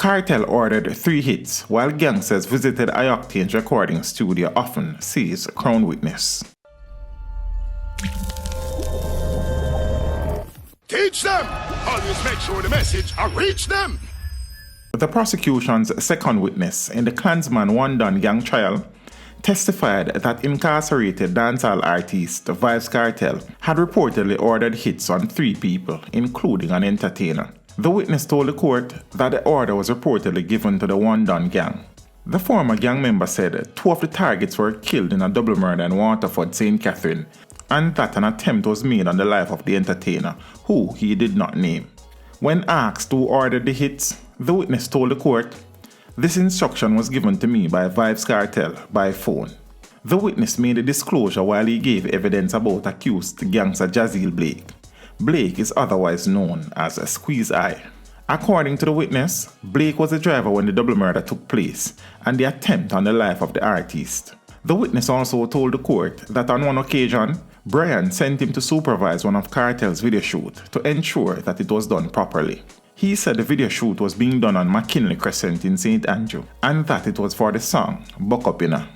Kartel ordered 3 hits, while gangsters visited I-Octane's recording studio often, says Crown Witness. Teach them! Always make sure the message reach them! The prosecution's second witness in the Klansman One Don gang trial testified that incarcerated dancehall artist Vybz Kartel had reportedly ordered hits on 3 people, including an entertainer. The witness told the court that the order was reportedly given to the One Don gang. The former gang member said 2 of the targets were killed in a double murder in Waterford, St. Catherine, and that an attempt was made on the life of the entertainer, who he did not name. When asked who ordered the hits, the witness told the court, "This instruction was given to me by Vybz Kartel by phone." The witness made a disclosure while he gave evidence about accused gangster Jazeel Blake. Blake is otherwise known as a Squeeze Eye. According to the witness, Blake was the driver when the double murder took place and the attempt on the life of the artist. The witness also told the court that on one occasion, Brian sent him to supervise one of Kartel's video shoot to ensure that it was done properly. He said the video shoot was being done on McKinley Crescent in St. Andrew and that it was for the song Buck Up Inna.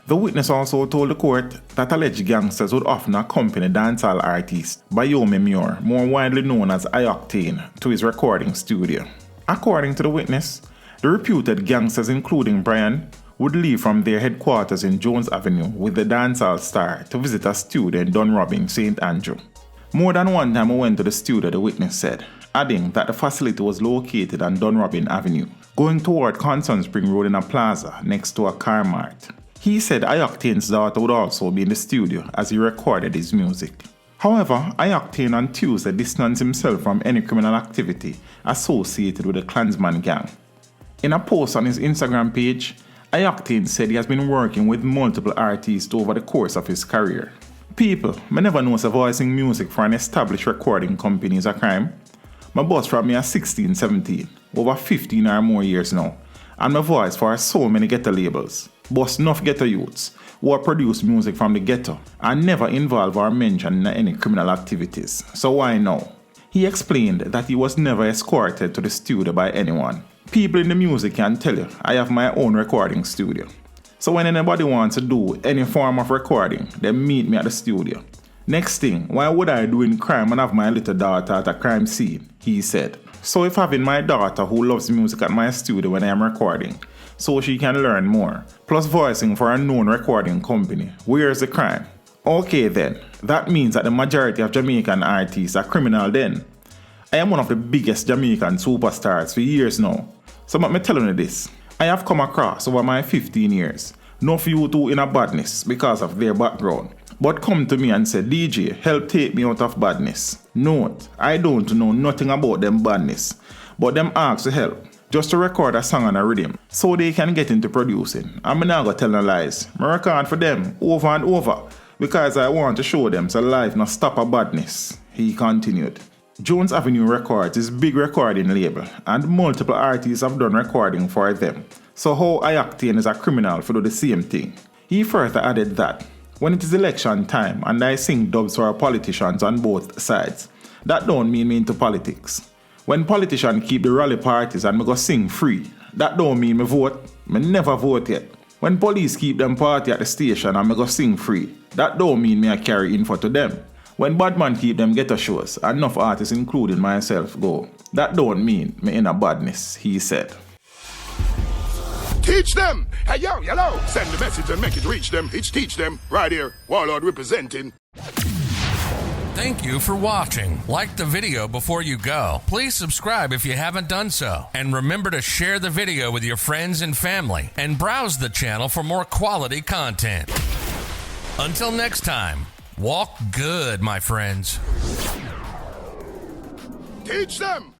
The witness also told the court that alleged gangsters would often accompany dancehall artist Bayomi Muir, more widely known as I-Octane, to his recording studio. According to the witness, the reputed gangsters, including Brian, would leave from their headquarters in Jones Avenue with the dancehall star to visit a studio in Dunrobin, St. Andrew. More than one time we went to the studio, the witness said, adding that the facility was located on Dunrobin Avenue, going toward Constant Spring Road in a plaza next to a car mart. He said I-Octane's daughter would also be in the studio as he recorded his music. However, I-Octane on Tuesday distanced himself from any criminal activity associated with the Klansman gang. In a post on his Instagram page, I-Octane said he has been working with multiple artists over the course of his career. "People, me never know so voicing music for an established recording company is a crime. My boss from me at 16, 17, over 15 or more years now, and my voice for so many ghetto labels. Boss enough ghetto youths who have produced music from the ghetto and never involve or mention any criminal activities. So why now?" He explained that he was never escorted to the studio by anyone. "People in the music can tell you I have my own recording studio. So when anybody wants to do any form of recording, they meet me at the studio. Next thing, why would I do in crime and have my little daughter at a crime scene?" he said. "So if having my daughter who loves music at my studio when I am recording, so she can learn more, plus voicing for a known recording company, where's the crime? Okay then, that means that the majority of Jamaican artists are criminal then. I am one of the biggest Jamaican superstars for years now. So let me tell you this, I have come across over my 15 years, no few two in a badness because of their background, but come to me and say, 'DJ, help take me out of badness.' Note, I don't know nothing about them badness, but them ask to help, just to record a song on a rhythm, so they can get into producing. I'm not gonna tell no lies. I record for them over and over, because I want to show them so life not stop a badness," he continued. Jones Avenue Records is a big recording label, and multiple artists have done recording for them. So how I-Octane is a criminal for do the same thing? He further added that, "When it is election time and I sing dubs for politicians on both sides, that don't mean me into politics. When politicians keep the rally parties and me go sing free, that don't mean me vote. Me never vote yet. When police keep them party at the station and me go sing free, that don't mean me I carry info to them. When bad man keep them ghetto shows, and enough artists including myself go, that don't mean me in a badness," he said. Teach them! Hey yo, hello! Send the message and make it reach them. It's teach them. Right here, Warlord representing. Thank you for watching. Like the video before you go. Please subscribe if you haven't done so. And remember to share the video with your friends and family. And browse the channel for more quality content. Until next time, walk good, my friends. Teach them!